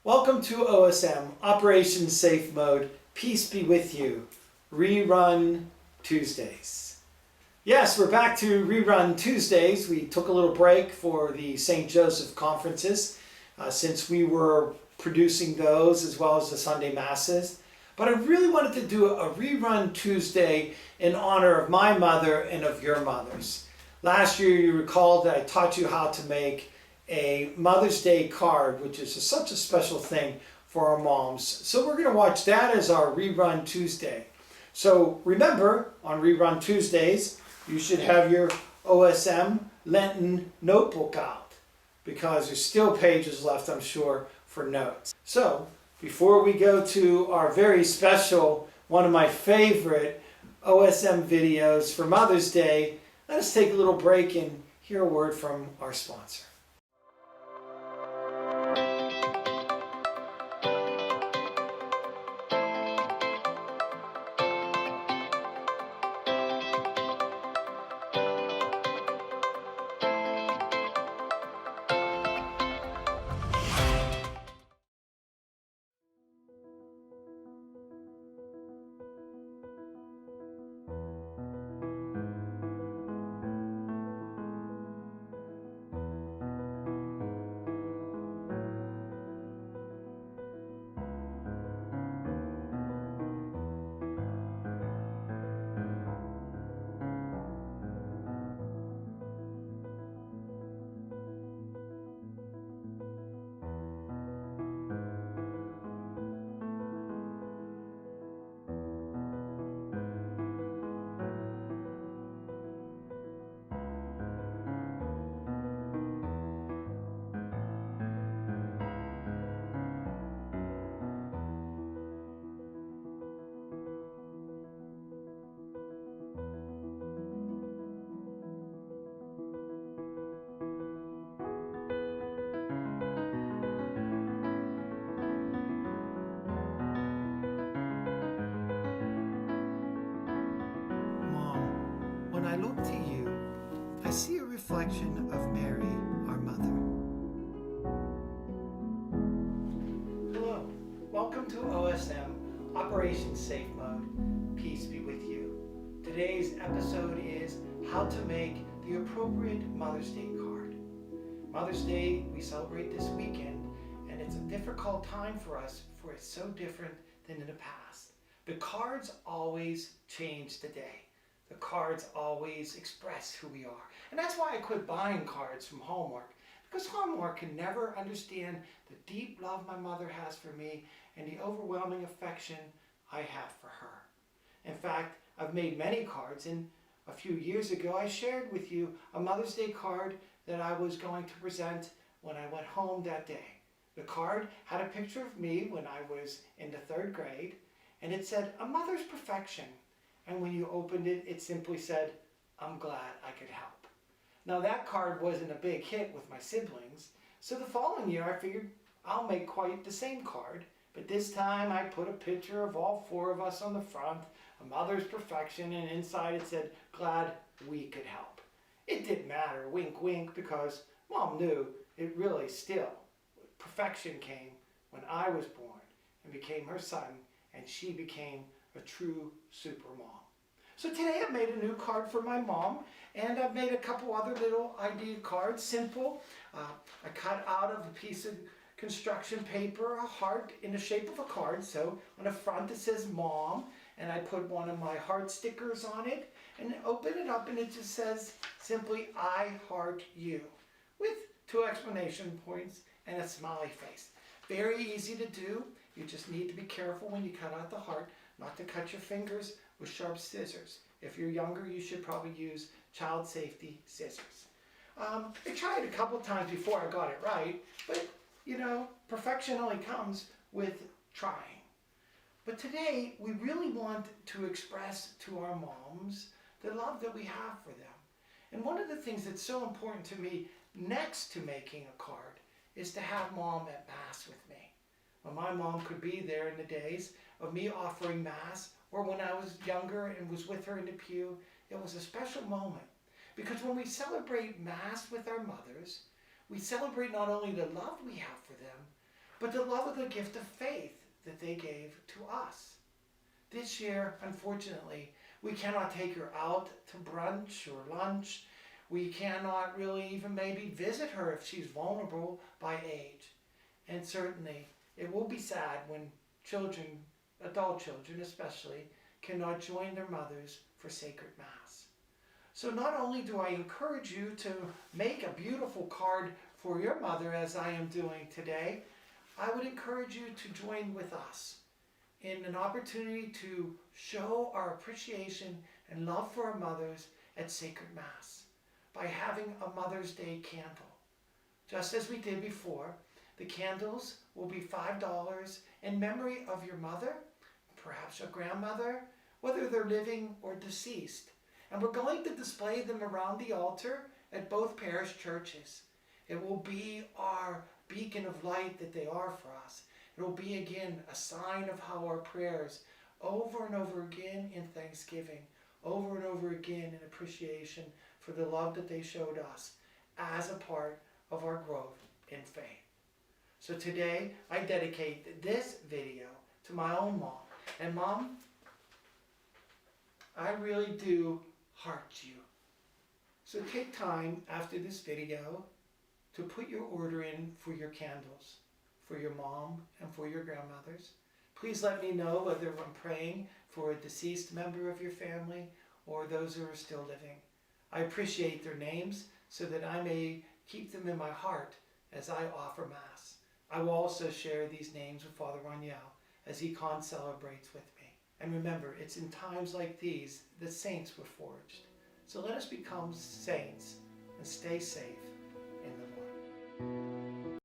Welcome to OSM, Operation Safe Mode, Peace Be With You, Rerun Tuesdays. Yes, we're back to Rerun Tuesdays. We took a little break for the St. Joseph conferences since we were producing those as well as the Sunday Masses. But I really wanted to do a Rerun Tuesday in honor of my mother and of your mothers. Last year you recall that I taught you how to make a Mother's Day card, which is such a special thing for our moms. So we're going to watch that as our Rerun Tuesday. So remember, on Rerun Tuesdays, you should have your OSM Lenten notebook out because there's still pages left, I'm sure, for notes. So before we go to our very special, one of my favorite OSM videos for Mother's Day, let us take a little break and hear a word from our sponsor. When I look to you, I see a reflection of Mary, our mother. Hello, welcome to OSM, Operation Safe Mode, Peace Be With You. Today's episode is how to make the appropriate Mother's Day card. Mother's Day we celebrate this weekend, and it's a difficult time for us, for it's so different than in the past. The cards always change the day. The cards always express who we are. And that's why I quit buying cards from Hallmark, because Hallmark can never understand the deep love my mother has for me and the overwhelming affection I have for her. In fact, I've made many cards, and a few years ago I shared with you a Mother's Day card that I was going to present when I went home that day. The card had a picture of me when I was in the 3rd grade, and it said, "A mother's perfection." And when you opened it, it simply said, "I'm glad I could help." Now that card wasn't a big hit with my siblings, so the following year I figured I'll make quite the same card, but this time I put a picture of all 4 of us on the front, a mother's perfection, and inside it said, "Glad we could help." It didn't matter, wink wink, because Mom knew it really still, perfection came when I was born and became her son, and she became a true super mom. So today I made a new card for my mom, and I've made a couple other little idea cards, simple. I cut out of a piece of construction paper a heart in the shape of a card. So on the front it says Mom, and I put one of my heart stickers on it, and open it up and it just says simply, "I heart you," with 2 exclamation points and a smiley face. Very easy to do. You just need to be careful when you cut out the heart not to cut your fingers with sharp scissors. If you're younger, you should probably use child safety scissors. I tried a couple times before I got it right, but you know, perfection only comes with trying. But today, we really want to express to our moms the love that we have for them. And one of the things that's so important to me next to making a card is to have Mom at Mass with me. When my mom could be there in the days of me offering Mass, or when I was younger and was with her in the pew, it was a special moment. Because when we celebrate Mass with our mothers, we celebrate not only the love we have for them, but the love of the gift of faith that they gave to us. This year, unfortunately, we cannot take her out to brunch or lunch. We cannot really even maybe visit her if she's vulnerable by age. And certainly, it will be sad when children, adult children especially, cannot join their mothers for sacred Mass. So not only do I encourage you to make a beautiful card for your mother as I am doing today, I would encourage you to join with us in an opportunity to show our appreciation and love for our mothers at sacred Mass by having a Mother's Day candle. Just as we did before, the candles will be $5 in memory of your mother, perhaps your grandmother, whether they're living or deceased. And we're going to display them around the altar at both parish churches. It will be our beacon of light that they are for us. It will be again a sign of how our prayers over and over again in thanksgiving, over and over again in appreciation for the love that they showed us as a part of our growth in faith. So today I dedicate this video to my own mom. And Mom, I really do heart you. So take time after this video to put your order in for your candles, for your mom and for your grandmothers. Please let me know whether I'm praying for a deceased member of your family or those who are still living. I appreciate their names so that I may keep them in my heart as I offer Mass. I will also share these names with Father Moineau as he celebrates with me. And remember, it's in times like these that saints were forged. So let us become saints and stay safe in the Lord.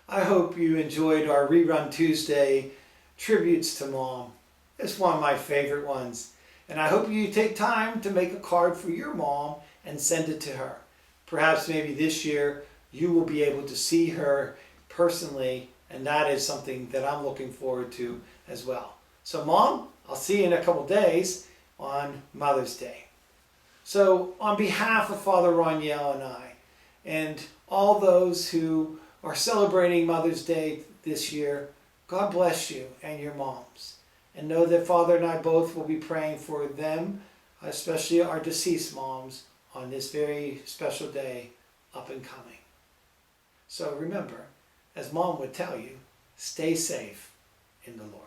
I hope you enjoyed our Rerun Tuesday tributes to Mom. It's one of my favorite ones. And I hope you take time to make a card for your mom and send it to her. Perhaps maybe this year you will be able to see her personally, and that is something that I'm looking forward to as well. So Mom, I'll see you in a couple days on Mother's Day. So on behalf of Father Moineau and I, and all those who are celebrating Mother's Day this year, God bless you and your moms. And know that Father and I both will be praying for them, especially our deceased moms, on this very special day up and coming. So remember, as Mom would tell you, stay safe in the Lord.